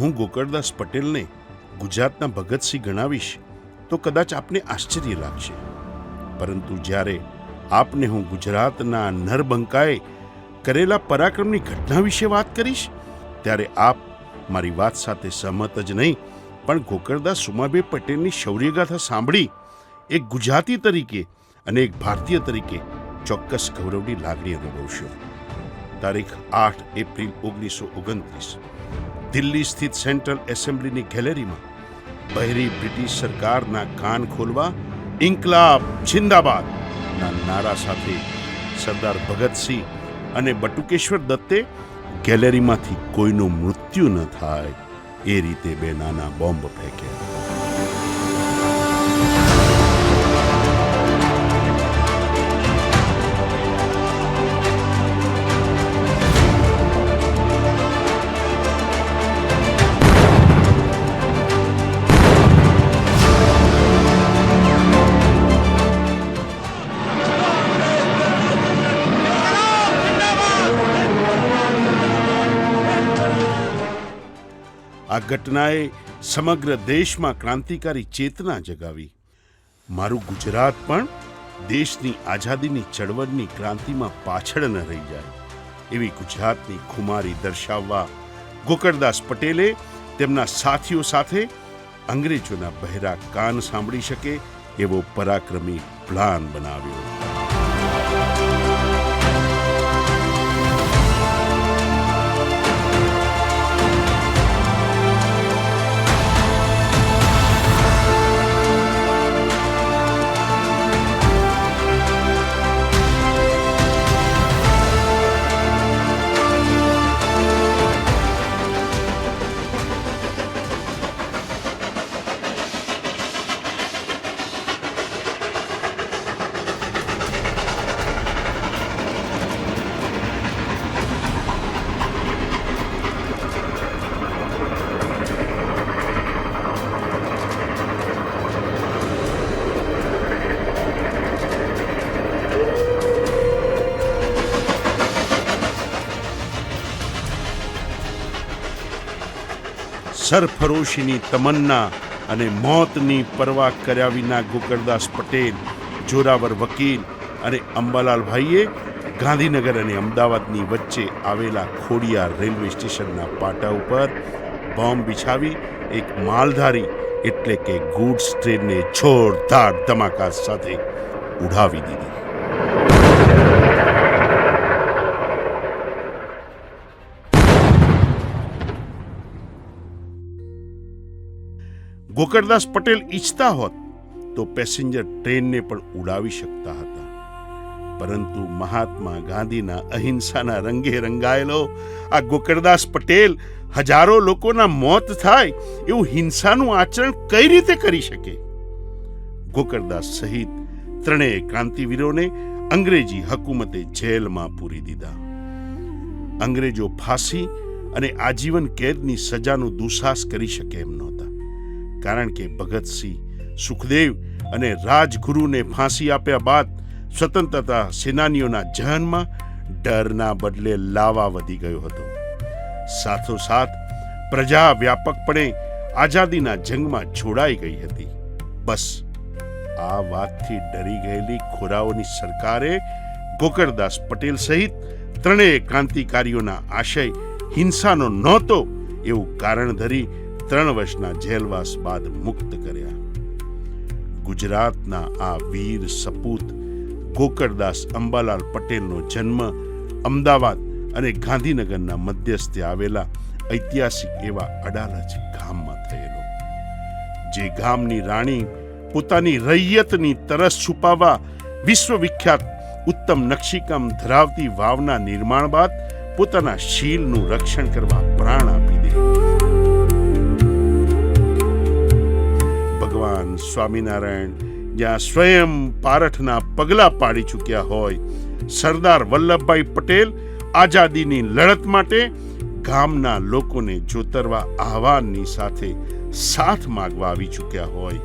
હું ગોકળદાસ પટેલને ગુજરાતના ભગતસિંહ ગણાવીશ તો કદાચ આપને આશ્ચર્ય લાગશે, પરંતુ જ્યારે આપને હું ગુજરાતના નરબંકાએ કરેલા પરાક્રમની ઘટના વિશે વાત કરીશ ત્યારે આપ મારી વાત સાથે સહમત જ નહીં પણ ગોકળદાસ સુમાબે પટેલની શૌર્યગાથા સાંભળી એક ગુજરાતી તરીકે અને એક ભારતીય તરીકે ચોક્કસ ગૌરવની લાગણી અનુભવશો. તારીખ 8 એપ્રિલ 1929 દિલ્હી સ્થિત સેન્ટ્રલ એસેમ્બલીની ગેલેરીમાં બહેરી બ્રિટિશ સરકારના કાન ખોલવા ઇન્કલાબ જિંદાબાદ ના નારા સાથે સરદાર ભગતસિંહ અને બટુકેશ્વર દત્તે ગેલેરીમાંથી કોઈનું મૃત્યુ ન થાય એ રીતે બે નાના બોમ્બ ફેંક્યા. આ ઘટનાએ સમગ્ર દેશમાં ક્રાંતિકારી ચેતના જગાવી. મારું ગુજરાત પણ દેશની આઝાદીની ચળવળની ક્રાંતિમાં પાછળ ન રહી જાય એવી ગુજરાતની ખુમારી દર્શાવવા ગોકળદાસ પટેલે તેમના સાથીઓ સાથે અંગ્રેજોના બહેરા કાન સાંભળી શકે એવો પરાક્રમી પ્લાન બનાવ્યો. સરફરોશીની તમન્ના અને મોતની પરવા કર્યા વિના ગોકળદાસ પટેલ, જોરાવર વકીલ અને અંબાલાલભાઈએ ગાંધીનગર અને અમદાવાદની વચ્ચે આવેલા ખોડિયાર રેલવે સ્ટેશનના પાટા ઉપર બોમ્બ બિછાવી એક માલધારી એટલે કે ગુડ્સ ટ્રેનને જોરદાર ધમાકા સાથે ઉડાવી દીધી. ગોકળદાસ પટેલ ઈચ્છતા હોત તો પેસેન્જર ટ્રેનને પણ ઉડાવી શકતા હતા, પરંતુ મહાત્મા ગાંધીના અહિંસાના રંગે રંગાયેલો આ ગોકળદાસ પટેલ હજારો લોકોના મોત થાય એવું હિંસાનું આચરણ કઈ રીતે કરી શકે? ગોકળદાસ સહિત ત્રણેય ક્રાંતિવીરોને અંગ્રેજી હકુમતે જેલમાં પૂરી દીધા. અંગ્રેજો ફાંસી અને આજીવન કેદની સજાનો દુસાસ કરી શકે એમ નહોતા, કારણ કે ભગતસિંહ, સુખદેવ અને રાજગુરુને ફાંસી આપ્યા બાદ સ્વતંત્રતા સેનાનીઓના જહનમાં ડરના બદલે લાવા વધી ગયો હતો. સાથોસાથ પ્રજા વ્યાપકપણે આઝાદીના જંગમાં જોડાઈ ગઈ હતી. બસ આ વાતથી ડરી ગયેલી ખોરાઓની સરકારે ગોકળદાસ પટેલ સહિત ત્રણેય ક્રાંતિકારીઓના આશય હિંસાનો નહોતો એવું કારણ ધરી 3 વર્ષના જેલવાસ બાદ મુક્ત કર્યા. ગુજરાતના આ વીર સપૂત ગોકળદાસ અંબાલાલ પટેલનો જન્મ અમદાવાદ અને ગાંધીનગરના મધ્યસ્થે આવેલા ઐતિહાસિક એવા અડાલજ ગામમાં થયેલો, જે ગામની રાણી પોતાની રૈયતની તરસ છુપાવવા વિશ્વવિખ્યાત ઉત્તમ નકશીકામ ધરાવતી વાવના નિર્માણ બાદ પોતાના શીલનું રક્ષણ કરવા પ્રાણ આપી દે. ભગવાન સ્વામિનારાયણ જ્યાં સ્વયં પારઠના પગલા પાડી ચૂક્યા હોય, સરદાર વલ્લભભાઈ પટેલ આઝાદીની લડત માટે ગામના લોકોને જોતરવા આહવાનની સાથે સાથ માંગવા આવી ચૂક્યા હોય,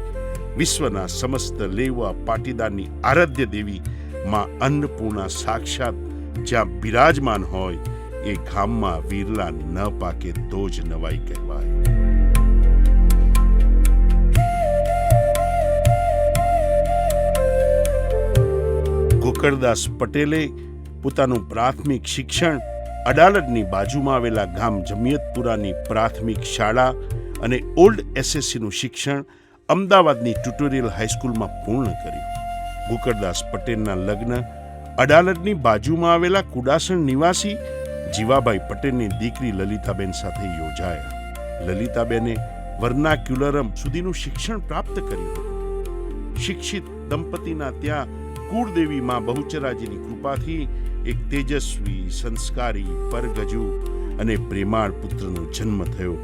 વિશ્વના સમસ્ત લેવા પાટીદારની આરાધ્ય દેવી માં અન્નપૂર્ણા સાક્ષાત જ્યાં બિરાજમાન હોય, એ ગામમાં વીરલા ન પાકે તો જ નવાઈ કહેવાય. ગોકળદાસ પટેલે પોતાનું પ્રાથમિક શિક્ષણ અડાલજની બાજુમાં આવેલા ગામ જમિયતપુરાની પ્રાથમિક શાળા અને ઓલ્ડ એસએસસીનું શિક્ષણ અમદાવાદની ટ્યુટોરિયલ હાઈસ્કૂલમાં પૂર્ણ કર્યું. ગોકળદાસ પટેલના લગ્ન અડાલજની બાજુમાં આવેલા કુડાસણ નિવાસી જીવાભાઈ પટેલની દીકરી લલિતાબેન સાથે યોજાયા. લલિતાબેને વર્નાક્યુલરમ સુધીનું શિક્ષણ પ્રાપ્ત કર્યું હતું. શિક્ષિત દંપતીના ત્યાં કુળદેવી માં બહુચરાજીની કૃપાથી એક તેજસ્વી, સંસ્કારી, પરગજુ અને પ્રેમાળ પુત્રનો જન્મ થયો.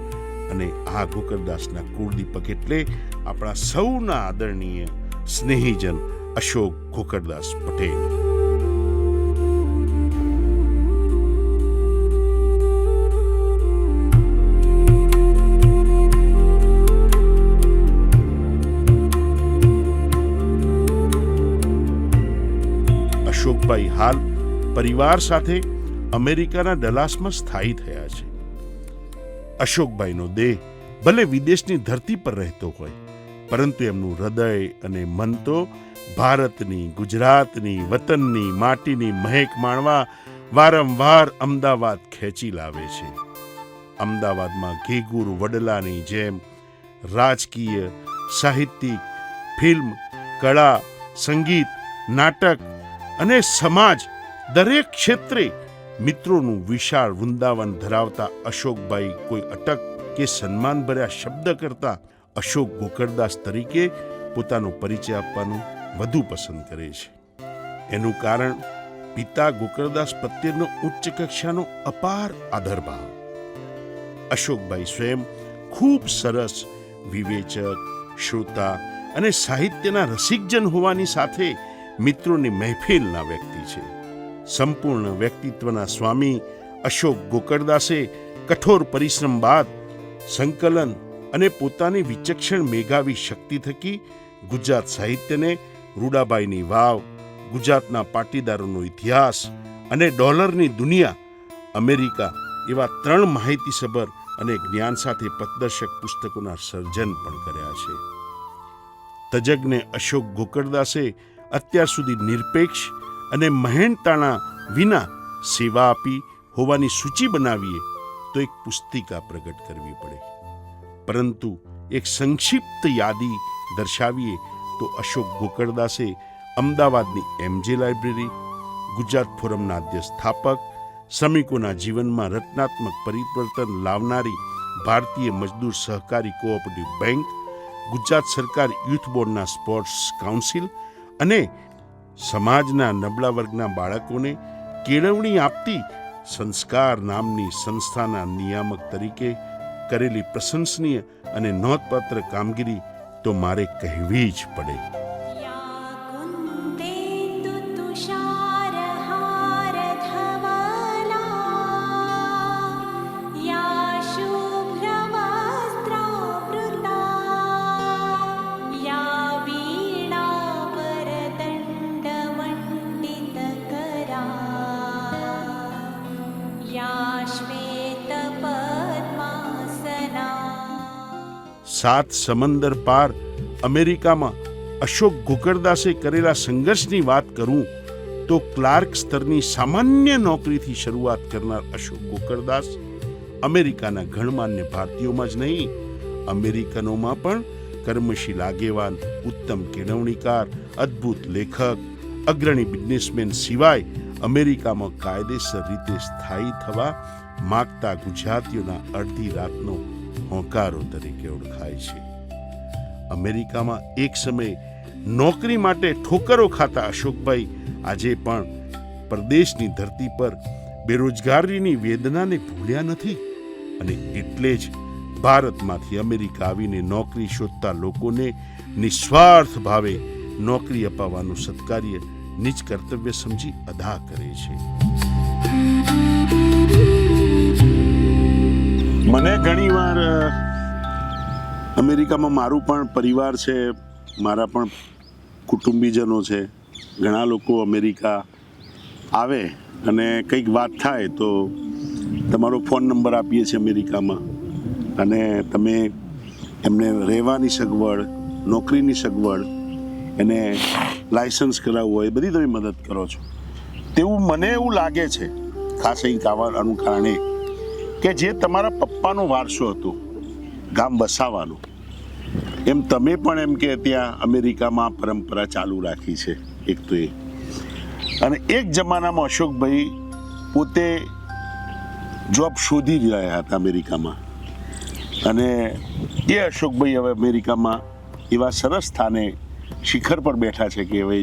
અને આ ગોકળદાસના કુળદીપક એટલે આપણા સૌના આદરણીય સ્નેહીજન અશોક ગોકળદાસ પટેલ. અશોકભાઈ હાલ પરિવાર સાથે અમેરિકાના ડલાસમાં સ્થાયી થયા છે. અશોકભાઈનો દેહ ભલે વિદેશની ધરતી પર રહેતો હોય, પરંતુ એમનું હૃદય અને મન તો ભારતની, ગુજરાતની, વતનની માટીની મહેક માણવા વારંવાર અમદાવાદ ખેંચી લાવે છે. અમદાવાદમાં ઘેગુર વડલાની જેમ રાજકીય, સાહિત્યિક, ફિલ્મ, કળા, સંગીત, નાટક અને સમાજ દરેક ક્ષેત્રે મિત્રોનું વિશાળ વૃંદાવન ધરાવતા અશોકભાઈ કોઈ અટક કે સન્માનભર્યા શબ્દ કરતા અશોક ગોકળદાસ તરીકે પોતાનો પરિચય આપવાનું વધુ પસંદ કરે છે. એનું કારણ પિતા ગોકળદાસ પ્રત્યેનો ઉચ્ચ કક્ષાનો અપાર આદરભાવ. અશોકભાઈ સ્વયં ખૂબ સરસ વિવેચક, શ્રોતા અને સાહિત્યના રસિકજન હોવાની સાથે મિત્રોની મહેફિલના વ્યક્તિ છે. સંપૂર્ણ વ્યક્તિત્વના સ્વામી અશોક ગોકળદાસે કઠોર પરિશ્રમ બાદ સંકલન અને પોતાની વિચક્ષણ મેઘાવી શક્તિ થકી ગુજરાત સાહિત્યને રૂડાબાઈની વાવ, ગુજરાતના પાટીદારોનો ઇતિહાસ અને ડોલરની દુનિયા, અમેરિકા એવા 3 માહિતીસભર અને જ્ઞાન સાથે પથદર્શક પુસ્તકોના સર્જન પણ કર્યા છે. તજજ્ઞ અશોક ગોકળદાસે અત્યાર સુધી નિરપેક્ષ અને મહેનતાણા વિના સેવા આપી હોવાની સૂચિ બનાવીએ તો એક પુસ્તિકા પ્રગટ કરવી પડે, પરંતુ એક સંક્ષિપ્ત યાદી દર્શાવીએ તો અશોક ગોકળદાસે અમદાવાદની એમજે લાઇબ્રેરી, ગુજરાત ફોરમના આદ્ય સ્થાપક, શ્રમિકોના જીવનમાં રચનાત્મક પરિવર્તન લાવનારી ભારતીય મજદૂર સહકારી કોઓપરેટિવ બેંક, ગુજરાત સરકાર યુથ બોર્ડના સ્પોર્ટ્સ કાઉન્સિલ અને સમાજના નબળા વર્ગના બાળકોને કેળવણી આપતી સંસ્કાર નામની સંસ્થાના નિયામક તરીકે કરેલી પ્રશંસનીય અને નોંધપાત્ર કામગીરી તો મારે કહેવી જ પડે. સાત સમંદર પાર અમેરિકામાં અશોક ગોકળદાસે કરેલા સંઘર્ષની વાત કરું તો ક્લાર્ક સ્તરની સામાન્ય નોકરીથી શરૂઆત કરનાર અશોક ગોકળદાસ અમેરિકાના ગણમાન્ય ભારતીયોમાં જ નહીં, અમેરિકનોમાં પણ કર્મશીલ આગેવાન, ઉત્તમ કેળવણીકાર, અદ્ભુત લેખક, અગ્રણી બિઝનેસમેન સિવાય અમેરિકામાં કાયદેસર રીતે સ્થાયી થવા માગતા ગુજરાતીઓના અડધી રાતનો હોંકારો તરીકે ઓળખાય છે. અમેરિકામાં એક સમયે નોકરી માટે ઠોકરો ખાતા અશોકભાઈ આજે પણ પરદેશની ધરતી પર બેરોજગારીની વેદનાને ભૂલ્યા નથી અને એટલે જ ભારતમાંથી અમેરિકા આવીને નોકરી શોધતા લોકોને નિસ્વાર્થ ભાવે નોકરી અપાવવાનું સત્કાર્ય નિજ કર્તવ્ય સમજી અદા કરે છે. મને ઘણીવાર અમેરિકામાં મારું પણ પરિવાર છે, મારા પણ કુટુંબીજનો છે. ઘણા લોકો અમેરિકા આવે અને કંઈક વાત થાય તો તમારો ફોન નંબર આપીએ છીએ અમેરિકામાં, અને તમે એમને રહેવાની સગવડ, નોકરીની સગવડ, એને લાયસન્સ કરાવવું હોય, બધી તમે મદદ કરો છો. તેવું મને એવું લાગે છે, ખાસ અહીં આવવાનું કારણે કે જે તમારા પપ્પાનો વારસો હતો ગામ બસાવવાનો, એમ તમે પણ એમ કે ત્યાં અમેરિકામાં પરંપરા ચાલુ રાખી છે. એક તો એ, અને એક જમાનામાં અશોકભાઈ પોતે જોબ શોધી રહ્યા હતા અમેરિકામાં, અને એ અશોકભાઈ હવે અમેરિકામાં એવા સરસ સ્થાને શિખર પર બેઠા છે કે હવે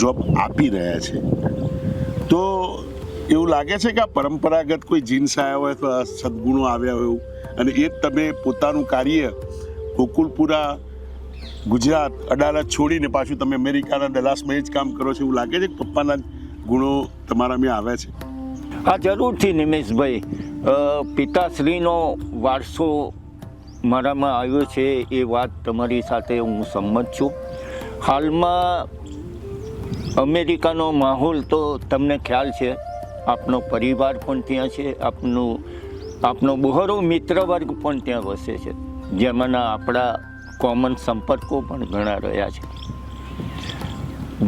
જોબ આપી રહ્યા છે. તો એવું લાગે છે કે આ પરંપરાગત કોઈ જીન્સ આવ્યા હોય તો સદગુણો આવ્યા હોય એવું, અને એ જ તમે પોતાનું કાર્ય ગોકુલપુરા ગુજરાત અડાલત છોડીને પાછું તમે અમેરિકાના ડલાસમાં એ જ કામ કરો છો, એવું લાગે છે કે પપ્પાના ગુણો તમારામાં આવ્યા છે? હા, જરૂરથી નિમેશભાઈ. પિતાશ્રીનો વારસો મારામાં આવ્યો છે એ વાત તમારી સાથે હું સંમત છું. હાલમાં અમેરિકાનો માહોલ તો તમને ખ્યાલ છે, આપનો પરિવાર પણ ત્યાં છે, આપનો બહોળો મિત્ર વર્ગ પણ ત્યાં વસે છે, જેમાંના આપણા કોમન સંપર્કો પણ ઘણા રહ્યા છે.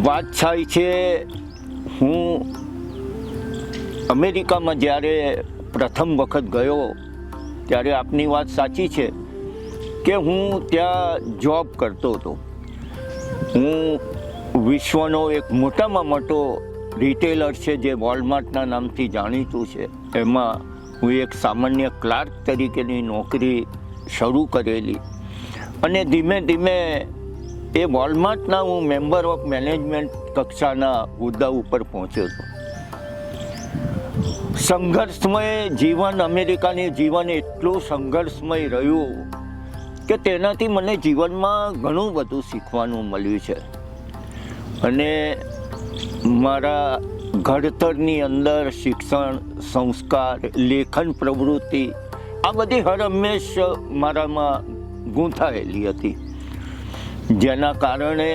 વાત થાય છે, હું અમેરિકામાં જ્યારે પ્રથમ વખત ગયો ત્યારે આપની વાત સાચી છે કે હું ત્યાં જોબ કરતો હતો. હું વિશ્વનો એક મોટામાં મોટો રિટેલર છે જે વોલમાર્ટના નામથી જાણીતું છે, એમાં હું એક સામાન્ય ક્લાર્ક તરીકેની નોકરી શરૂ કરેલી, અને ધીમે ધીમે એ વોલમાર્ટના હું મેમ્બર ઓફ મેનેજમેન્ટ કક્ષાના હોદ્દા ઉપર પહોંચ્યો હતો. સંઘર્ષમય જીવન, અમેરિકાની જીવન એટલું સંઘર્ષમય રહ્યું કે તેનાથી મને જીવનમાં ઘણું બધું શીખવાનું મળ્યું છે, અને મારા ઘડતરની અંદર શિક્ષણ, સંસ્કાર, લેખન પ્રવૃત્તિ આ બધી હર હંમેશ મારામાં ગૂંથાયેલી હતી, જેના કારણે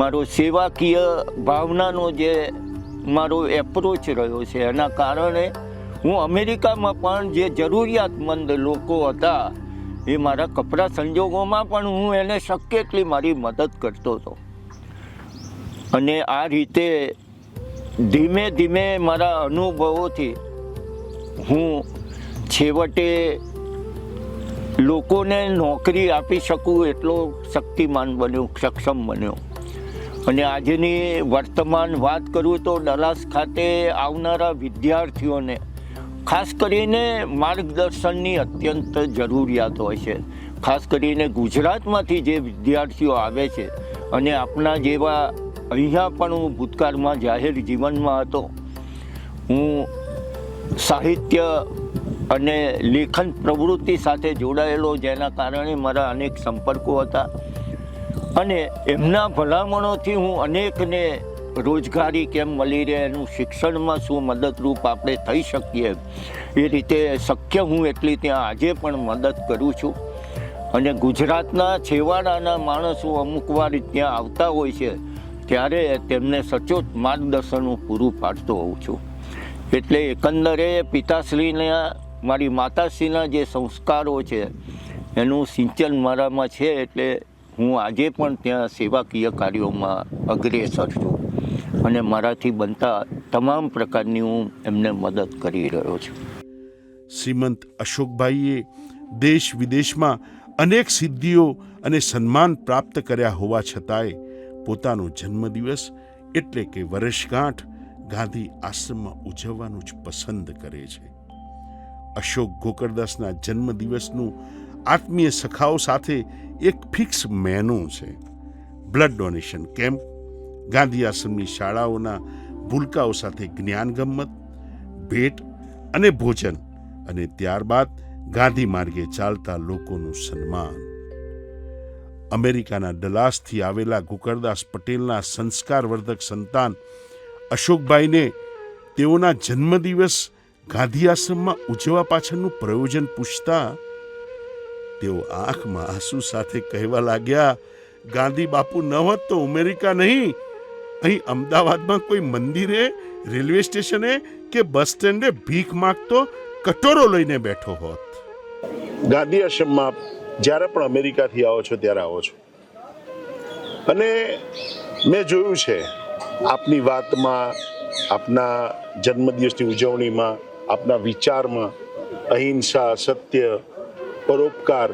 મારો સેવાકીય ભાવનાનો જે મારો એપ્રોચ રહ્યો છે, એના કારણે હું અમેરિકામાં પણ જે જરૂરિયાતમંદ લોકો હતા એ મારા કપરા સંજોગોમાં પણ હું એને શક્ય એટલી મારી મદદ કરતો હતો. અને આ રીતે ધીમે ધીમે મારા અનુભવોથી હું છેવટે લોકોને નોકરી આપી શકું એટલો શક્તિમાન બન્યો, સક્ષમ બન્યો. અને આજની વર્તમાન વાત કરું તો ડલાસ ખાતે આવનારા વિદ્યાર્થીઓને ખાસ કરીને માર્ગદર્શનની અત્યંત જરૂરિયાત હોય છે. ખાસ કરીને ગુજરાતમાંથી જે વિદ્યાર્થીઓ આવે છે, અને આપણા જેવા અહીંયા પણ હું ભૂતકાળમાં જાહેર જીવનમાં હતો, હું સાહિત્ય અને લેખન પ્રવૃત્તિ સાથે જોડાયેલો, જેના કારણે મારા અનેક સંપર્કો હતા, અને એમના ભલામણોથી હું અનેકને રોજગારી કેમ મળી રહે, એનું શિક્ષણમાં શું મદદરૂપ આપણે થઈ શકીએ, એ રીતે શક્ય હું એટલી ત્યાં આજે પણ મદદ કરું છું. અને ગુજરાતના છેવાડાના માણસો અમુક વાર ત્યાં આવતા હોય છે ત્યારે તેમને સચોટ માર્ગદર્શન હું પૂરું પાડતો હોઉં છું. એટલે એકંદરે પિતાશ્રીના, મારી માતાશ્રીના જે સંસ્કારો છે એનું સિંચન મારામાં છે, એટલે હું આજે પણ ત્યાં સેવાકીય કાર્યોમાં અગ્રેસર છું, અને મારાથી બનતા તમામ પ્રકારની હું એમને મદદ કરી રહ્યો છું. શ્રીમંત અશોકભાઈએ દેશ વિદેશમાં અનેક સિદ્ધિઓ અને સન્માન પ્રાપ્ત કર્યા હોવા છતાંય પોતાનો જન્મદિવસ એટલે કે વર્ષગાંઠ ગાંધી આશ્રમમાં ઉજવવાનું જ પસંદ કરે છે. અશોક ગોકળદાસના જન્મદિવસનું આત્મીય સખાઓ સાથે એક ફિક્સ મેનુ છે. બ્લડ ડોનેશન કેમ્પ, ગાંધી આશ્રમની શાળાઓના ભૂલકાઓ સાથે જ્ઞાન ગમ્મત, ભેટ અને ભોજન, અને ત્યારબાદ ગાંધી માર્ગે ચાલતા લોકોનું સન્માન. અમેરિકાના ડલાસથી આવેલા ગોકળદાસ પટેલના સંસ્કારવર્ધક સંતાન અશોકભાઈને તેઓના જન્મદિવસ ગાંધી આશ્રમમાં ઉજવવા પાછળનું પ્રયોજન પૂછતા તેઓ આંખમાં આંસુ સાથે કહેવા લાગ્યા, ગાંધી બાપુ ન હોત તો અમેરિકા નહીં, અહીં અમદાવાદમાં કોઈ મંદિરે, રેલવે સ્ટેશને કે બસ સ્ટેન્ડે ભીખ માંગતો કટોરો લઈને બેઠો હોત. ગાંધી આશ્રમમાં જ્યારે પણ અમેરિકાથી આવો છો ત્યારે આવો છો, અને મેં જોયું છે આપની વાતમાં, આપના જન્મદિવસની ઉજવણીમાં, આપના વિચારમાં અહિંસા, સત્ય, પરોપકાર,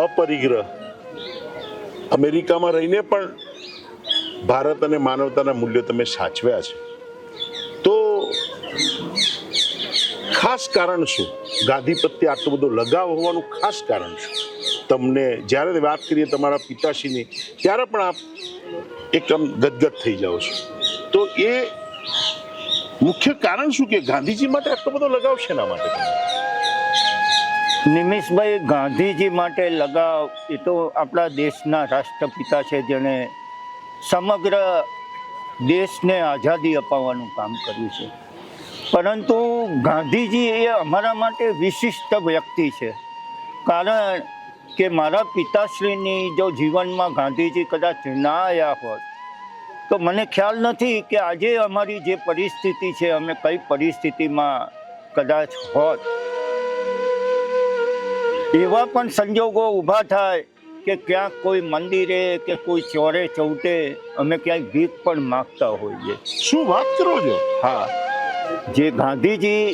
અપરિગ્રહ, અમેરિકામાં રહીને પણ ભારત અને માનવતાના મૂલ્યો તમે સાચવ્યા છે. તો ખાસ કારણ શું? ગાંધી પ્રત્યે આટલો બધો લગાવ હોવાનું ખાસ કારણ શું? તમને જ્યારે વાત કરીએ તમારા પિતાશ્રીની ત્યારે પણ આપ એકદમ ગદગદ થઈ જાઓ છો. તો એ મુખ્ય કારણ શું કે ગાંધીજી માટે આટલો બધો લગાવ શેના માટે? નિમિષભાઈ, ગાંધીજી માટે લગાવ એ તો આપણા દેશના રાષ્ટ્રપિતા છે, જેણે સમગ્ર દેશને આઝાદી અપાવવાનું કામ કર્યું છે. પરંતુ ગાંધીજી એ અમારા માટે વિશિષ્ટ વ્યક્તિ છે, કારણ કે મારા પિતાશ્રીની જો જીવનમાં ગાંધીજી કદાચ ના આવ્યા હોત તો મને ખ્યાલ નથી કે આજે અમારી જે પરિસ્થિતિ છે અમે કઈ પરિસ્થિતિમાં કદાચ હોત. એવા પણ સંજોગો ઊભા થાય કે ક્યાંક કોઈ મંદિરે કે કોઈ ચોરે ચૌટે અમે ક્યાંય ભીખ પણ માગતા હોઈએ. શું વાત કરો છો? હા, જે ગાંધીજી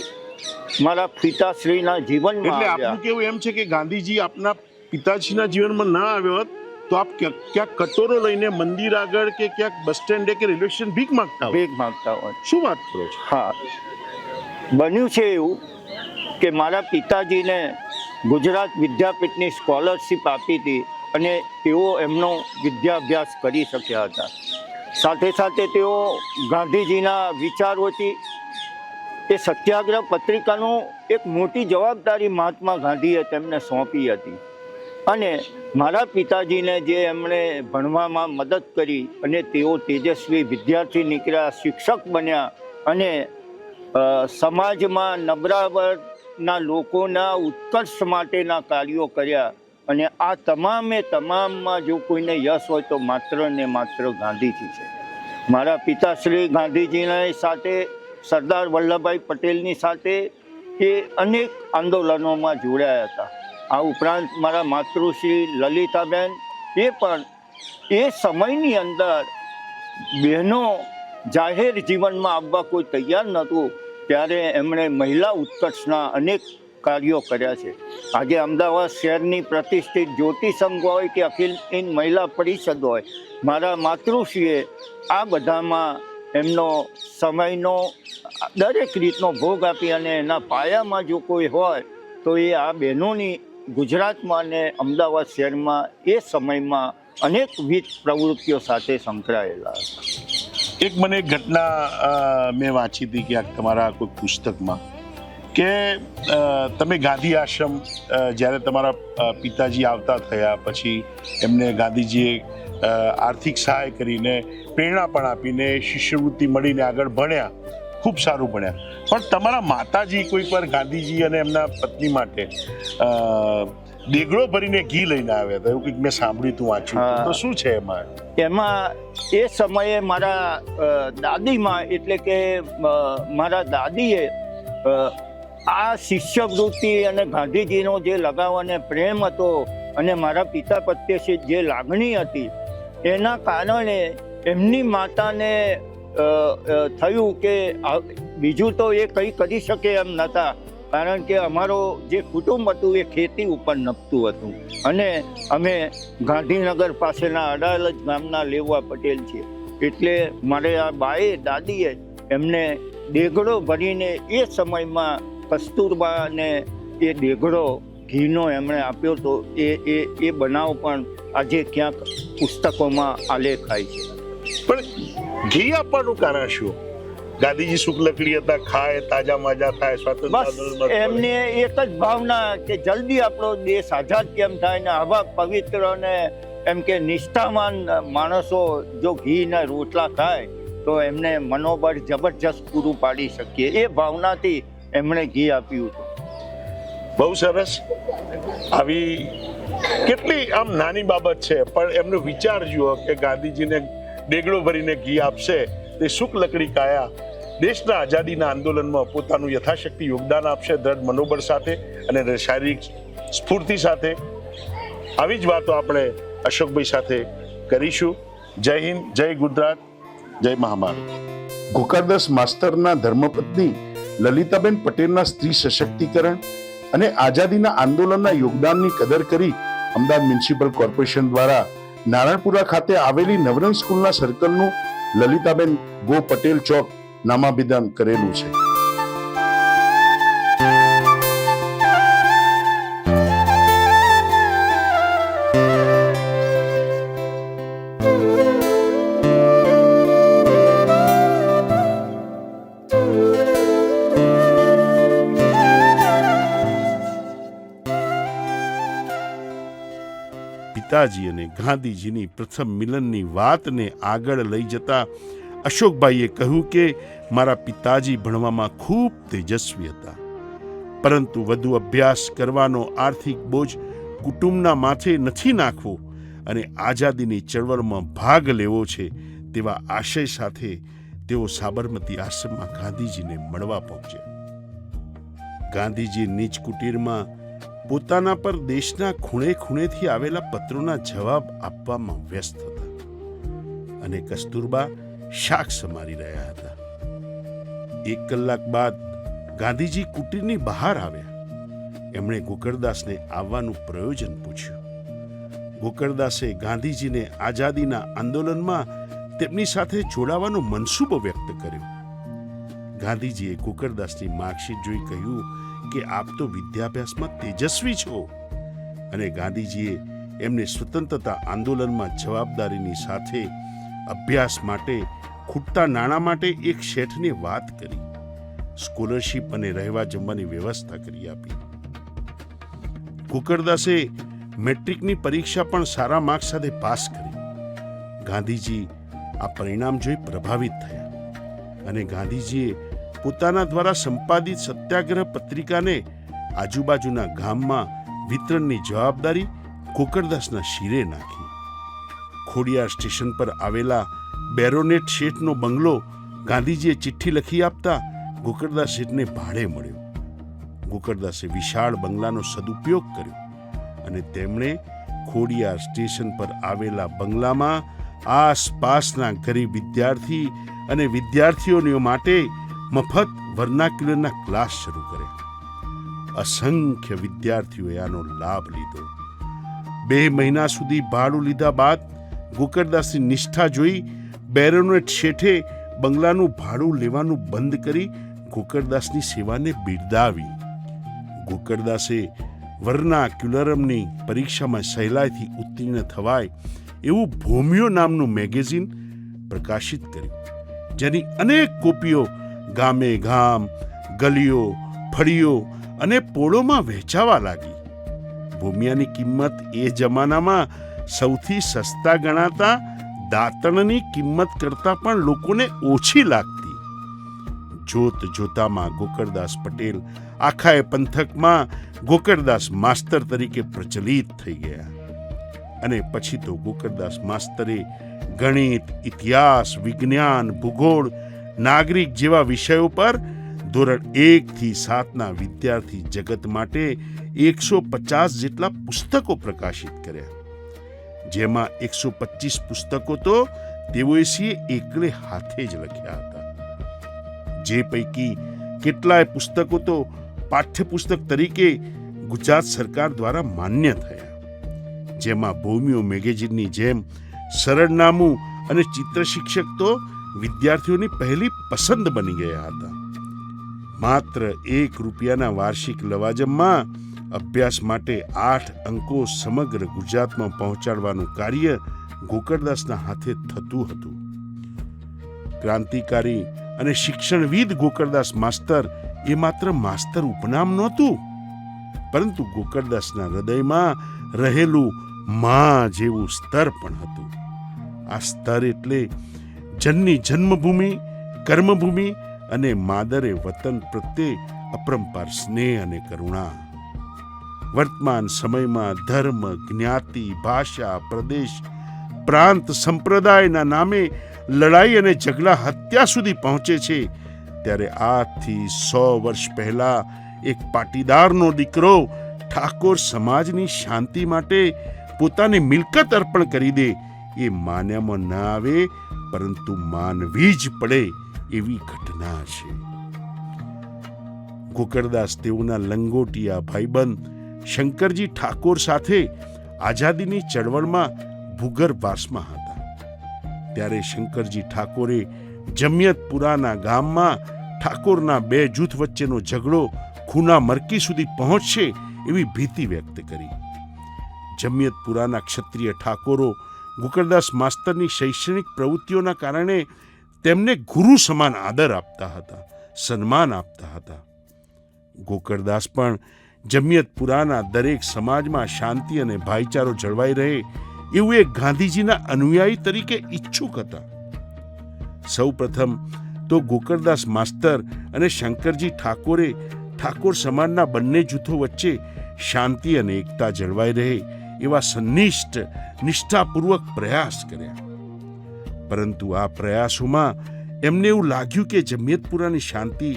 મારા પિતાશ્રીના જીવનમાં એટલે આવ્યા. આપનું કેવું એમ છે કે ગાંધીજી આપના પિતાજીના જીવનમાં ના આવ્યો હોત તો આપ ક્યાંક કટોરો લઈને મંદિર આગળ કે ક્યાંક બસ સ્ટેન્ડે કે રેલવે સ્ટેશન ભીખ માંગતા હોય? ભીખ માગતા હોય. શું વાત કરો છો? હા, બન્યું છે એવું કે મારા પિતાજીને ગુજરાત વિદ્યાપીઠની સ્કોલરશિપ આપી હતી અને તેઓ એમનો વિદ્યાભ્યાસ કરી શક્યા હતા. સાથે સાથે તેઓ ગાંધીજીના વિચારોથી એ સત્યાગ્રહ પત્રિકાનું એક મોટી જવાબદારી મહાત્મા ગાંધીએ તેમને સોંપી હતી. અને મારા પિતાજીને જે એમણે ભણવામાં મદદ કરી અને તેઓ તેજસ્વી વિદ્યાર્થી નીકળ્યા, શિક્ષક બન્યા અને સમાજમાં નબળા વર્ગના લોકોના ઉત્કર્ષ માટેના કાર્યો કર્યા. અને આ તમામમાં જો કોઈને યશ હોય તો માત્ર ને માત્ર ગાંધીજી છે. મારા પિતાશ્રી ગાંધીજીની સાથે, સરદાર વલ્લભભાઈ પટેલની સાથે એ અનેક આંદોલનોમાં જોડાયા હતા. આ ઉપરાંત મારા માતૃશ્રી લલિતાબેન એ પણ એ સમયની અંદર બહેનો જાહેર જીવનમાં આવવા કોઈ તૈયાર નહોતું ત્યારે એમણે મહિલા ઉત્કર્ષના અનેક કાર્યો કર્યા છે. આજે અમદાવાદ શહેરની પ્રતિષ્ઠિત જ્યોતિ સંઘ હોય કે અખિલ હિન્દ મહિલા પરિષદ હોય, મારા માતૃશ્રીએ આ બધામાં એમનો સમયનો દરેક રીતનો ભોગ આપી અને એના પાયામાં જો કોઈ હોય તો એ આ બહેનોની ગુજરાતમાં અને અમદાવાદ શહેરમાં એ સમયમાં અનેકવિધ પ્રવૃત્તિઓ સાથે સંકળાયેલા હતા. એક મને એક ઘટના મેં વાંચી હતી ક્યાંક તમારા કોઈ પુસ્તકમાં કે તમે ગાંધી આશ્રમ જ્યારે તમારા પિતાજી આવતા થયા પછી એમને ગાંધીજીએ આર્થિક સહાય કરીને પ્રેરણા પણ આપીને શિષ્યવૃત્તિ મળીને આગળ ભણ્યા, ખૂબ સારું ભણ્યા. પણ તમારા માતાજી કોઈક વાર ગાંધીજી અને એમના પત્ની માટે દેગડો ભરીને ઘી લઈને આવ્યા હતા, એવું કંઈક મેં સાંભળ્યું હતું, વાંચ્યું. તો શું છે એમાં? એમાં એ સમયે મારા દાદીમાં એટલે કે મારા દાદીએ આ શિષ્યવૃત્તિ અને ગાંધીજીનો જે લગાવ અને પ્રેમ હતો અને મારા પિતા પ્રત્યે જે લાગણી હતી એના કારણે એમની માતાને થયું કે બીજું તો એ કંઈ કરી શકે એમ નહોતા, કારણ કે અમારો જે કુટુંબ હતું એ ખેતી ઉપર નભતું હતું અને અમે ગાંધીનગર પાસેના અડાલજ ગામના લેવા પટેલ છીએ. એટલે મારે આ બાએ દાદીએ એમને દેગડો ભરીને એ સમયમાં કસ્તુરબાને એ દેગડો ઘીનો એમણે આપ્યો તો એ બનાવ પણ આજે ક્યાંક પુસ્તકોમાં આલેખાય છે. પણ ઘી આપવાનું કારણ શું? ગાંધીજી શુક્લકડી હતા, ખાય તાજા માજા થાય, બસ એમને એક જ ભાવના કે જલ્દી આપણો દેશ આઝાદ કેમ થાય ને આવા પવિત્ર ને એમ કે નિષ્ઠાવાન માણસો જો ઘીના રોટલા ખાય તો એમને મનોબળ જબરજસ્ત પૂરું પાડી શકીએ, એ ભાવનાથી એમણે ઘી આપ્યું હતું. બહુ સરસ. આવી કેટલી આમ નાની બાબત છે પણ એમનો વિચાર જુઓ કે ગાંધીજીને ડેગડો ભરીને ઘી આપશે તે શુક લકડી કાયા દેશના આઝાદીના આંદોલનમાં પોતાનું યથાશક્તિ યોગદાન આપશે, દ્રઢ મનોબળ સાથે અને શારીરિક સ્ફૂર્તિ સાથે. આવી જ વાતો આપણે અશોકભાઈ સાથે કરીશું. જય હિન્દ, જય ગુજરાત, જય મહામારી. ગોકળદાસ માસ્તરના ધર્મપત્ની લલિતાબેન પટેલના સ્ત્રી સશક્તિકરણ અને આઝાદીના આંદોલનના યોગદાનની કદર કરી અમદાવાદ મ્યુનિસિપલ કોર્પોરેશન દ્વારા નારાયણપુરા ખાતે આવેલી નવરંગ સ્કૂલના સર્કલનું લલિતાબેન ગો પટેલ ચોક નામાભિધાન કરેલું છે. પિતાજી અને ગાંધીજીની પ્રથમ મિલનની વાતને આગળ લઈ જતા અશોકભાઈએ કહ્યું કે મારા પિતાજી ભણવામાં ખૂબ તેજસ્વી હતા, પરંતુ વધુ અભ્યાસ કરવાનો આર્થિક બોજ કુટુંબના માથે નથી નાખવો અને આઝાદીની ચળવળમાં ભાગ લેવો છે તેવા આશય સાથે તેઓ સાબરમતી આશ્રમમાં ગાંધીજીને મળવા પહોંચ્યા. ગાંધીજી નીચ કુટીરમાં પોતાના પર દેશના ખૂણે ખૂણેથી આવેલા પત્રોના જવાબ આપવામાં વ્યસ્ત હતા અને કસ્તુરબા શાક સમારી રહ્યા હતા. 1 કલાક બાદ ગાંધીજી કુટીરની બહાર આવ્યા. એમણે ગોકળદાસને આવવાનું પ્રયોજન પૂછ્યું. ગોકળદાસે ગાંધીજીને આઝાદીના આંદોલનમાં તેમની સાથે જોડાવાનો મનસૂબો વ્યક્ત કર્યો. ગાંધીજીએ ગોકળદાસની માર્કશીટ જોઈ કહ્યું કે આપ તો વિદ્યાભ્યાસમાં તેજસ્વી છો, અને ગાંધીજીએ એમને સ્વતંત્રતા આંદોલનમાં જવાબદારીની સાથે અભ્યાસ માટે ખૂટતા નાણાં માટે એક શેઠને વાત કરી, સ્કોલરશીપ અને રહેવા જમવાની વ્યવસ્થા કરી આપી. ગોકળદાસે મેટ્રિકની પરીક્ષા પણ સારા માર્ક્સ સાથે પાસ કરી. ગાંધીજી આ પરિણામ જોઈ પ્રભાવિત થયા અને ગાંધીજીએ પોતાના દ્વારા સંપાદિત સત્યાગ્રહ પત્રિકાને આજુબાજુના ગામમાં વિતરણની જવાબદારી ગોકળદાસના શિરે નાખી. ખોડિયાર સ્ટેશન પર આવેલા બેરોનેટ શેઠનો બંગલો ગાંધીજીએ ચિઠ્ઠી લખી આપતા ગોકળદાસ શેઠને ભાડે મળ્યો. ગોકળદાસે વિશાળ બંગલાનો સદુપયોગ કર્યો અને તેમણે ખોડિયાર સ્ટેશન પર આવેલા બંગલામાં આસપાસના ગરીબ વિદ્યાર્થી અને વિદ્યાર્થીઓને માટે મફત વર્નાક્યુલરના ક્લાસ શરૂ કર્યા. અસંખ્ય વિદ્યાર્થીઓએ આનો લાભ લીધો. 2 મહિના સુધી ભાડું લીધા બાદ ગોકળદાસની નિષ્ઠા જોઈ બેરોનેટ શેઠે બંગલાનું ભાડું લેવાનું બંધ કરી ગોકળદાસની સેવાને બિરદાવી. ગોકળદાસે વર્નાક્યુલરની પરીક્ષામાં સહેલાઈથી ઉત્તીર્ણ થવાય એવું ભૂમિયો નામનું મેગેઝિન પ્રકાશિત કર્યું, જેની અનેક કોપીઓ ગામે ગામ, ગલીઓ, ફળીઓ અને પોળોમાં વહેંચાવા લાગી. ભૂમિયાની કિંમત એ જમાનામાં સૌથી સસ્તા ગણાતા દાંતણની કિંમત કરતાં પણ લોકોને ઓછી લાગતી. જોત જોતામાં ગોકળદાસ પટેલ આખાએ પંથકમાં ગોકળદાસ માસ્તર તરીકે પ્રચલિત થઈ ગયા. અને પછી તો ગોકળદાસ માસ્તરે ગણિત, ઇતિહાસ, વિજ્ઞાન, ભૂગોળ, નાગરિક જેવા વિષયો પર ધોરણ 1 થી 7ના વિદ્યાર્થી જગત માટે 150 જેટલા પુસ્તકો પ્રકાશિત કર્યા, જેમાં 125 પુસ્તકો તો તેઓએ એકલે હાથે જ લખ્યા હતા. જે પૈકી કેટલાય પુસ્તકો તો પાઠ્યપુસ્તક તરીકે ગુજરાત સરકાર દ્વારા માન્ય થયા, જેમાં ભૂમિયો મેગેઝિનની જેમ સરળનામું અને ચિત્ર શિક્ષક તો વિદ્યાર્થીઓની પહેલી પસંદ બની ગયા હતા. માત્ર ₹1 વાર્ષિક લવાજમમાં અભ્યાસ માટે 8 અંકો સમગ્ર ગુજરાતમાં પહોંચાડવાનું કાર્ય ગોકળદાસના હાથે થતું હતું. ક્રાંતિકારી અને શિક્ષણવિદ ગોકળદાસ માસ્તર એ માત્ર માસ્તર ઉપનામ નહોતું, પરંતુ ગોકળદાસના હૃદયમાં રહેલું માં જેવું સ્તર પણ હતું. આ સ્તર એટલે જનની જન્મભૂમિ, કર્મભૂમિ અને માદરે વતન પ્રત્યે અપરંપાર સ્નેહ અને કરુણા. વર્તમાન સમયમાં ધર્મ, જ્ઞાતિ, ભાષા, પ્રદેશ, પ્રાંત, સંપ્રદાયના નામે લડાઈ અને ઝઘડા હત્યા સુધી પહોંચે છે, ત્યારે આજથી 100 વર્ષ પહેલા એક પાટીદારનો દીકરો ઠાકોર સમાજની શાંતિ માટે પોતાની મિલકત અર્પણ કરી દે એ માન્યામાં ન આવે, પરંતુ માનવી જ પડે એવી ઘટના છે. ગોકળદાસ તેઓના લંગોટિયા ભાઈબંધ શંકરજી ઠાકોર સાથે આઝાદીની ચળવળમાં ભૂગર્ભવાસમાં હતા. ત્યારે શંકરજી ઠાકોરે જમિયતપુરાના ગામમાં ઠાકોરના 2 જૂથ વચ્ચેનો ઝઘડો ખૂના મરકી સુધી પહોંચશે એવી ભીતિ વ્યક્ત કરી. જમિયતપુરાના ક્ષત્રિય ઠાકોરો ગોકળદાસ માસ્તરની શૈક્ષણિક પ્રવૃત્તિઓના કારણે તેમને ગુરુ સમાન આદર આપતા હતા, સન્માન આપતા હતા. ગોકળદાસ પણ જમિયતપુરાના દરેક સમાજમાં શાંતિ અને ભાઈચારો જળવાઈ રહે એવું એક ગાંધીજીના અનુયાયી તરીકે ઈચ્છુક હતા. સૌ પ્રથમ તો ગોકળદાસ માસ્તર અને શંકરજી ઠાકોરે ઠાકોર સમાજના બંને જૂથો વચ્ચે શાંતિ અને એકતા જળવાઈ રહે એવા સન્નિષ્ઠ નિષ્ઠાપૂર્વક પ્રયાસ કર્યા. પરંતુ આ પ્રયાસોમાં એમને એવું લાગ્યું કે જમિયતપુરાની શાંતિ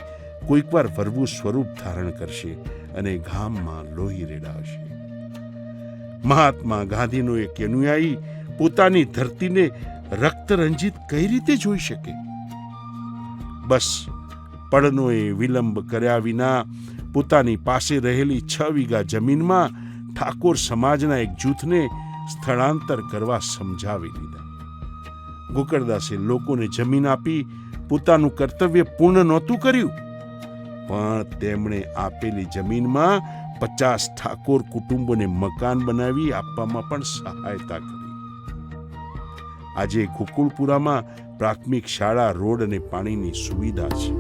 કોઈકવાર વરવું સ્વરૂપ ધારણ કરશે અને ગામમાં લોહી રેડાશે. મહાત્મા ગાંધીનો એક અનુયાયી પોતાની ધરતીને રક્તરંજિત કઈ રીતે જોઈ શકે? બસ પળનોએ વિલંબ કર્યા વિના પોતાની પાસે રહેલી 6 વીઘા જમીનમાં ઠાકોર સમાજના એક જૂથને સ્થળાંતર કરવા સમજાવી દીધા. ગોકળદાસે લોકોને જમીન આપી પોતાનું કર્તવ્ય પૂર્ણ નહોતું કર્યું, પણ તેમણે આપેલી જમીનમાં 50 ઠાકોર કુટુંબોને મકાન બનાવી આપવામાં પણ સહાયતા કરી. આજે ગોકુળપુરામાં પ્રાથમિક શાળા, રોડ અને પાણીની સુવિધા છે.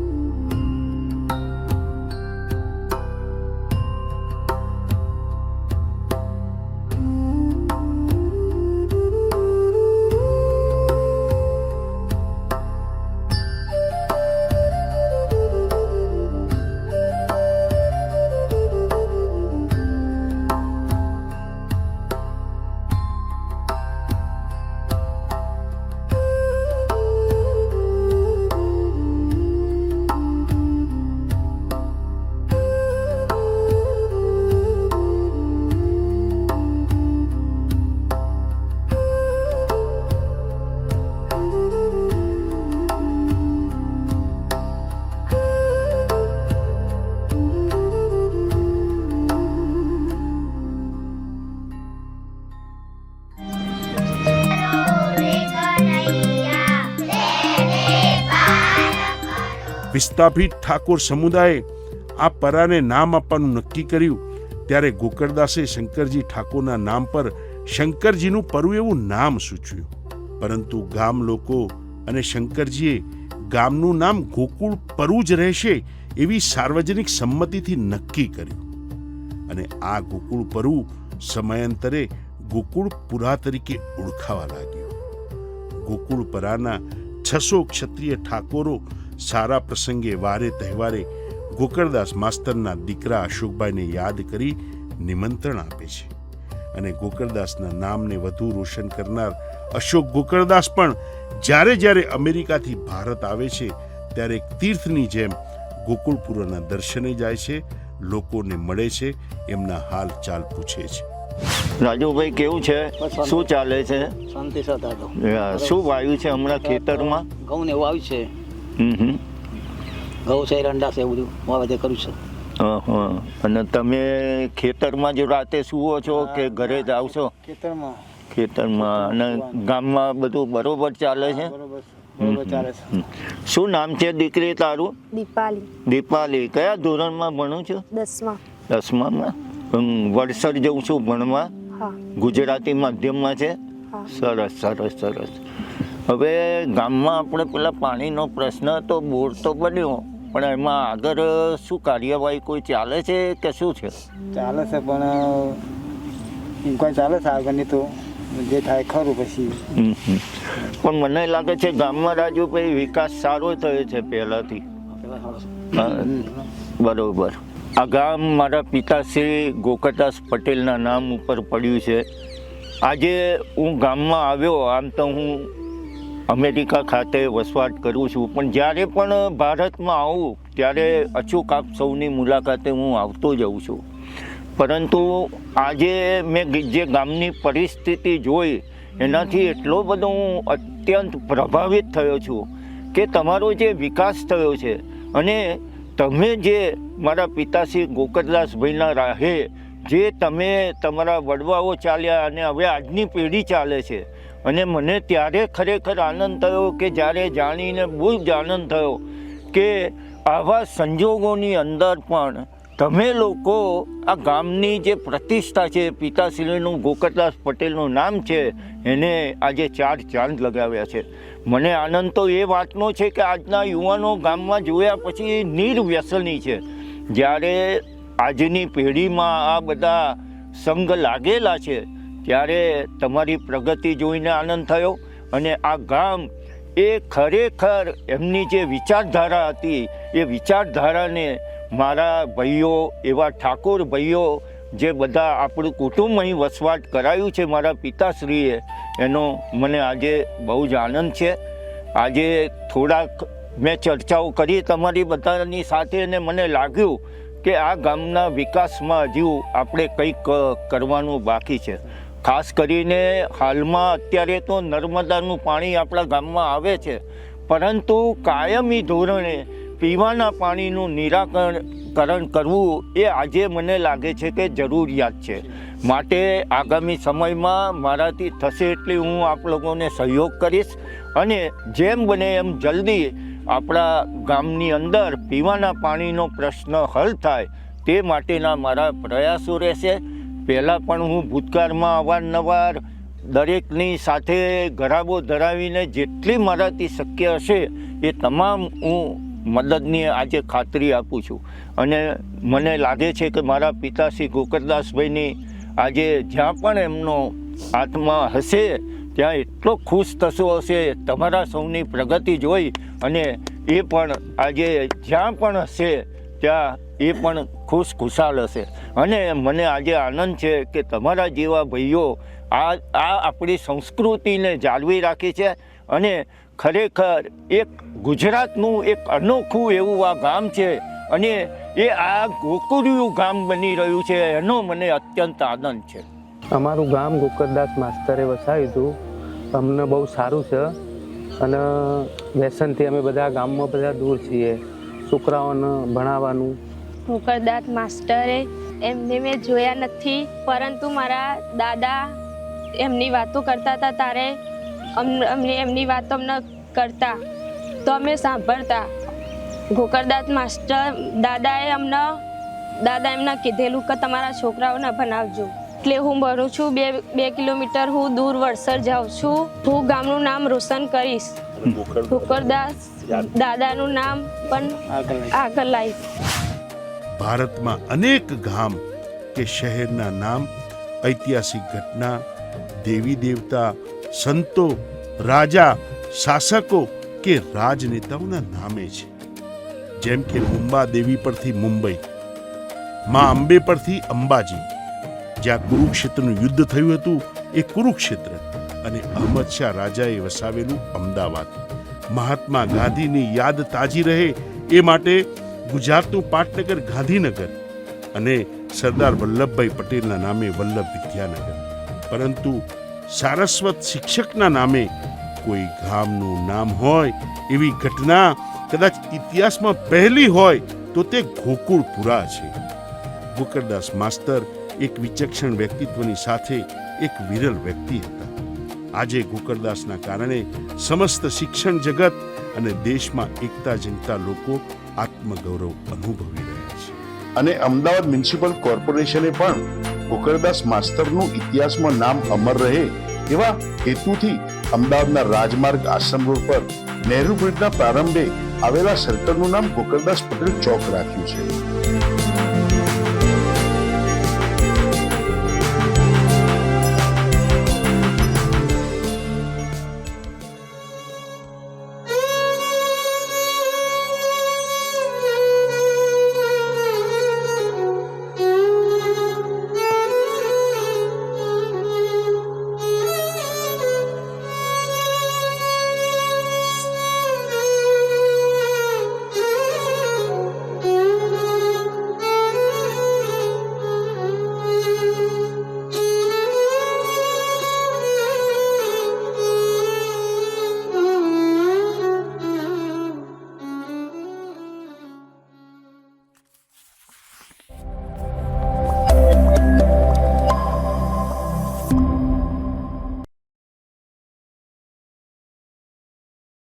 વિસ્થાપિત ઠાકોર સમુદાયે આ પરાને નામ આપવાનું નક્કી કર્યું. ત્યારે ગોકળદાસે શંકરજી ઠાકોરના નામ પર શંકરજીનું પરુ એવું નામ સૂચવ્યું. પરંતુ ગામ લોકો અને શંકરજીએ ગામનું નામ ગોકુળ પરુ જ રહેશે એવી સાર્વજનિક સંમતિથી નક્કી કર્યું. અને આ ગોકુળ પરુ સમયાંતરે ગોકુળપુરા તરીકે ઓળખાવા લાગ્યું. ગોકુળપરાના 600 ક્ષત્રિય ઠાકોરો સારા પ્રસંગે, વારે તહેવારે ગોકળદાસ માસ્તરના દીકરા અશોકભાઈને યાદ કરી નિમંત્રણ આપે છે. અને ગોકળદાસના નામને વધુ રોશન કરનાર અશોક ગોકળદાસ પણ જ્યારે જ્યારે અમેરિકાથી ભારત આવે છે ત્યારે એક તીર્થની જેમ ગોકુળપુરાના દર્શને જાય છે, લોકોને મળે છે, એમના હાલ ચાલ પૂછે છે. રાજુભાઈ કેવું છે? શું ચાલે છે? શાંતિ સાથે હતો. શું વાવ્યું છે હમણાં ખેતરમાં? ઘઉં ને એવું આવ્યું છે. ઘઉં છે, રંડા છે, એવું બધું વાવેતર કર્યું છે. અને તમે ખેતરમાં જ રાતે સુવો છો કે ઘરે જ આવશો? ખેતરમાં. અને ગામમાં બધું બરોબર ચાલે છે? બરોબર ચાલે છે. શું નામ છે દીકરી તારું? દીપાલી. દીપાલી. કયા ધોરણમાં ભણું છું? 10મા. 10મામાં. વડસર જઉં છું ભણવા? હા. ગુજરાતી માધ્યમમાં છે? હા. સરસ સરસ સરસ. હવે ગામમાં આપણે પેલા પાણીનો પ્રશ્ન તો બોર તો બન્યો, પણ એમાં આગળ શું કાર્યવાહી કોઈ ચાલે છે કે શું છે? ચાલે છે, પણ કોઈ ચાલે છે આગળની તો જે થાય ખરું પછી. પણ મને લાગે છે ગામમાં રાજુભાઈ વિકાસ સારો થયો છે પહેલાંથી. બરોબર. આ ગામ મારા પિતાશ્રી ગોકળદાસ પટેલના નામ ઉપર પડ્યું છે. આજે હું ગામમાં આવ્યો, આમ તો હું અમેરિકા ખાતે વસવાટ કરું છું, પણ જ્યારે પણ ભારતમાં આવું ત્યારે અચૂક આપ સૌની મુલાકાતે હું આવતો જઉં છું. પરંતુ આજે મેં જે ગામની પરિસ્થિતિ જોઈ એનાથી એટલો બધો હું અત્યંત પ્રભાવિત થયો છું કે તમારો જે વિકાસ થયો છે અને તમે જે મારા પિતાશ્રી ગોકળદાસભાઈના રાહે જે તમે તમારા વડવાઓ ચાલ્યા અને હવે આજની પેઢી ચાલે છે, અને મને ત્યારે ખરેખર આનંદ થયો કે જ્યારે જાણીને બહુ જ આનંદ થયો કે આવા સંજોગોની અંદર પણ તમે લોકો આ ગામની જે પ્રતિષ્ઠા છે, પિતાશ્રીનું ગોકળદાસ પટેલનું નામ છે, એને આજે 4 ચાંદ લગાવ્યા છે. મને આનંદ તો એ વાતનો છે કે આજના યુવાનો ગામમાં જોયા પછી નિર્વ્યસની છે. જ્યારે આજની પેઢીમાં આ બધા સંગ લાગેલા છે ત્યારે તમારી પ્રગતિ જોઈને આનંદ થયો. અને આ ગામ એ ખરેખર એમની જે વિચારધારા હતી એ વિચારધારાને મારા ભાઈઓ એવા ઠાકોર ભાઈઓ જે બધા આપણું કુટુંબ અહીં વસવાટ કરાયું છે મારા પિતાશ્રીએ, એનો મને આજે બહુ જ આનંદ છે. આજે થોડાક મેં ચર્ચાઓ કરી તમારી બધાની સાથે અને મને લાગ્યું કે આ ગામના વિકાસમાં હજુ આપણે કંઈક કરવાનું બાકી છે. ખાસ કરીને હાલમાં અત્યારે તો નર્મદાનું પાણી આપણા ગામમાં આવે છે, પરંતુ કાયમી ધોરણે પીવાના પાણીનું નિરાકરણ કરવું એ આજે મને લાગે છે કે જરૂરિયાત છે. માટે આગામી સમયમાં મારાથી થશે એટલી હું આપ લોકોને સહયોગ કરીશ અને જેમ બને એમ જલ્દી આપણા ગામની અંદર પીવાના પાણીનો પ્રશ્ન હલ થાય તે માટેના મારા પ્રયાસો રહેશે. પહેલાં પણ હું ભૂતકાળમાં અવારનવાર દરેકની સાથે ગરાબો ધરાવીને જેટલી મારાથી શક્ય હશે એ તમામ હું મદદની આજે ખાતરી આપું છું. અને મને લાગે છે કે મારા પિતાશ્રી ગોકળદાસભાઈની આજે જ્યાં પણ એમનો આત્મા હશે ત્યાં એટલો ખુશ થતો હશે તમારા સૌની પ્રગતિ જોઈ, અને એ પણ આજે જ્યાં પણ હશે ત્યાં એ પણ ખુશાલ હશે. અને મને આજે આનંદ છે કે તમારા જેવા ભાઈઓ આ આપણી સંસ્કૃતિને જાળવી રાખી છે. અને ખરેખર એક ગુજરાતનું એક અનોખું એવું આ ગામ છે અને એ આ ગોકુળિયું ગામ બની રહ્યું છે, એનો મને અત્યંત આનંદ છે. અમારું ગામ ગોકળદાસ માસ્તરે વસાવ્યું હતું. અમને બહુ સારું છે અને વ્યસનથી અમે બધા ગામમાં બધા દૂર છીએ. છોકરાઓને ભણાવવાનું. ગોકળદાસ માસ્ટરે એમને મેં જોયા નથી, પરંતુ મારા દાદા એમની વાતો કરતા હતા ત્યારે અમને એમની વાતો અમને કરતા તો અમે સાંભળતા. ગોકળદાસ માસ્ટર દાદાએ એમને કીધેલું કે તમારા છોકરાઓને ભણાવજો. એટલે હું ભણું છું. 2 કિલોમીટર હું દૂર વડસર જાઉં છું. હું ગામનું નામ રોશન કરીશ. ગોકળદાસ દાદાનું નામ પણ આગળ લાવીશ. ભારતમાં અનેક ગામ કે શહેરના નામ ઐતિહાસિક ઘટના, દેવી દેવતા, સંતો, રાજા, શાસકો કે રાજનેતાઓના નામે છે. જેમ કે મુંબા દેવી પરથી મુંબઈ, મા અંબે પરથી અંબાજી, જ્યાં કુરુક્ષેત્રનું યુદ્ધ થયું હતું એ કુરુક્ષેત્ર, અને અહમદ શાહ રાજાએ વસાવેલું અમદાવાદ. મહાત્મા ગાંધીની યાદ તાજી રહે એ માટે ગુજરાતનું પાટનગર ગાંધીનગર અને સરદાર વલ્લભભાઈ પટેલના નામે વલ્લભ વિદ્યાનગર. પરંતુ સારસ્વત શિક્ષકના નામે કોઈ ગામનું નામ હોય એવી ઘટના કદાચ ઇતિહાસમાં પહેલી હોય તો તે ગોકુળપુરા છે. ગોકળદાસ માસ્તર એક વિચક્ષણ વ્યક્તિત્વની સાથે એક વિરલ વ્યક્તિ હતા. આજે ગોકળદાસના કારણે સમસ્ત શિક્ષણ જગત અને દેશમાં એકતા જંગતા લોકો આત્મગૌરવ અનુભવી રહ્યા છે. અને અમદાવાદ મ્યુનિસિપલ કોર્પોરેશને પણ ગોકળદાસ માસ્તરનું ઇતિહાસમાં નામ અમર રહે એવા હેતુથી અમદાવાદના રાજમાર્ગ આશ્રમ રોડ પર નહેરુ બ્રિજના પ્રારંભે આવેલા સર્કલનું નામ ગોકળદાસ પટેલ ચોક રાખ્યું છે.